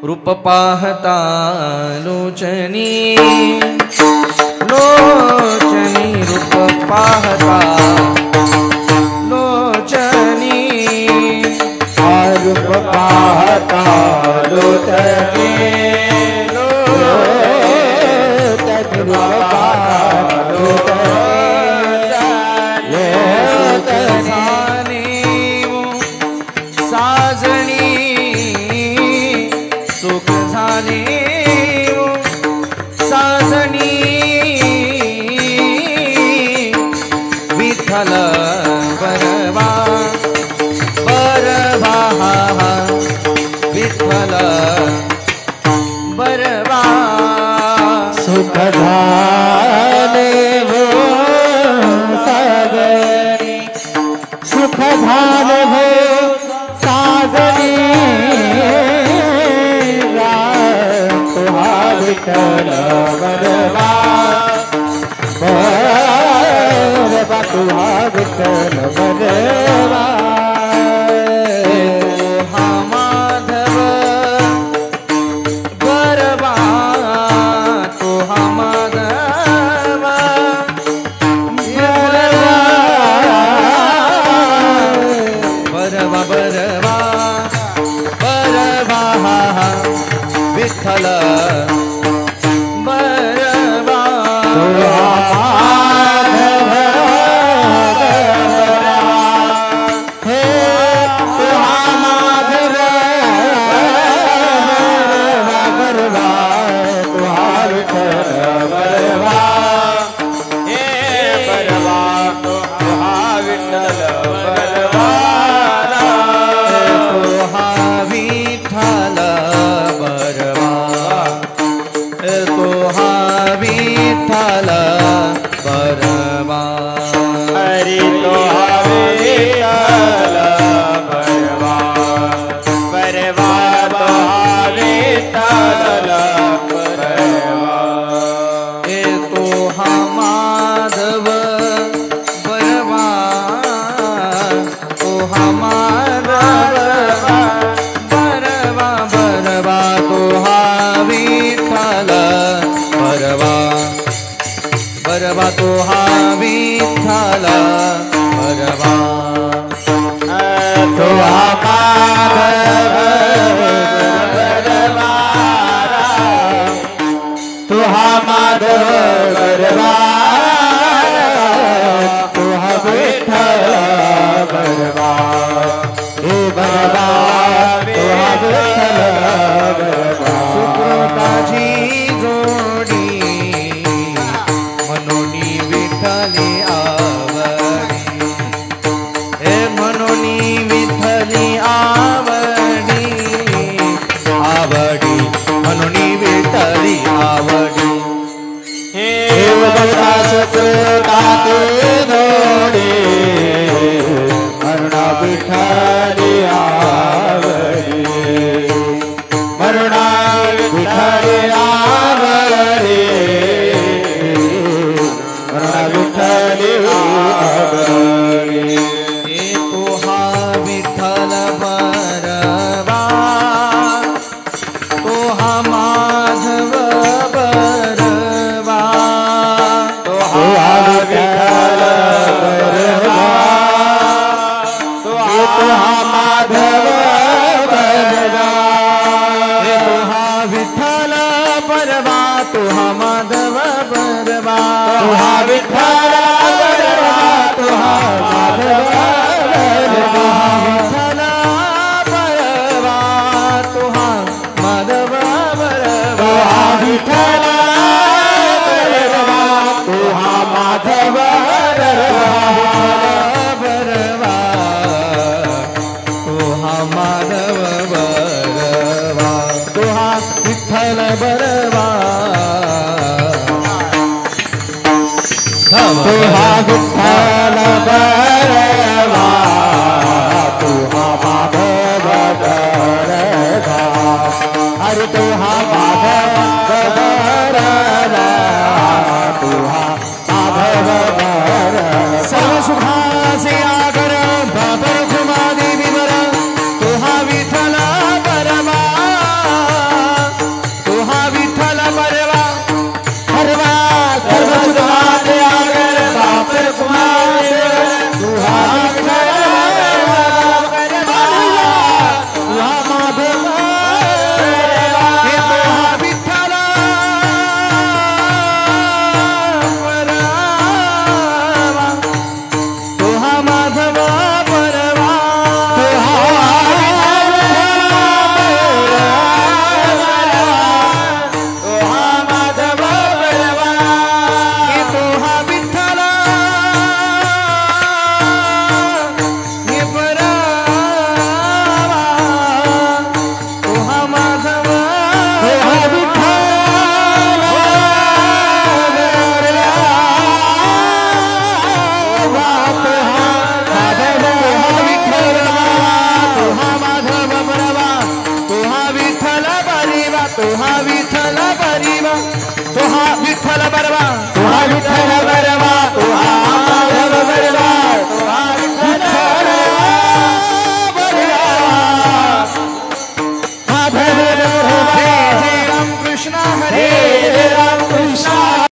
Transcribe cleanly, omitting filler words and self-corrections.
रूप पाहता लोचनी लोचनी रूप पाहता लोचनी रूप पाहता लोचनी साजणी सुख झाले साजणी विठ्ठल बरवा बरवा विठ्ठल बरवा सुख झाले हो साजणी सुख झाले हो साजणी तुहा विठ्ठल बरवा बरवा तुहा विठ्ठल बरवा हा माधव बरवा तो हा माधव बरवा बरवा बरवा विठ्ठल बरवा विठ्ठल बरवा हरि तो विठ्ठल बरवा बरवा तो विठ्ठल बरवा ए तो हा माधव बरवा तो हा माधव बरवा बरवा तो हा विठ्ठल बरवा बरवा तो हा विठ्ठल बरवा तो हा माधव बरवा तो हा माधव बरवा तो हा विठ्ठल बरवा हे बरवा तो हा विठ्ठल बरवा सुकृताची जोडी मनोनी विठ्ठली आवडी हे मनोनी विठ्ठली आवडी आवडी मनोनी विठ्ठली आवडी हे भगवता सुकृताची जोडी मरणा विठ्ठली आवडी मरणा विठ्ठली आवडी मरणा विठ्ठली आवडी हे तो हा विठ्ठल बरवा तो हा माधव बरवा तो हा विठ्ठल बरवा तो हा माधव बरवा हे तो हा विठ्ठल बरवा तो हा माधव बरवा तो हा विठ्ठल बरवा तो हा माधव बरवा विठ्ठल बरवा तो हा माधव बरवा तो हा विठ्ठल बरवा तो हा माधव बरवा बरवा तो हा माधव बरवा तो हा विठ्ठल बरवा तो हा विठ्ठल बरवा तो हा माधव बरवा अरे तो हा माधव बरवा तो हा माधव बरवा सर्व सुखाचे आगर बाबर कुमारी विवर तो हा विठ्ठल बरवा तो हा विठ्ठल बरिवा तो हा विठ्ठल बरवा तो हा विठ्ठल बरवा तो हा माधव बरवा तो हा विठ्ठल बरवा माधव बरवा जय जय राम कृष्ण हरे हे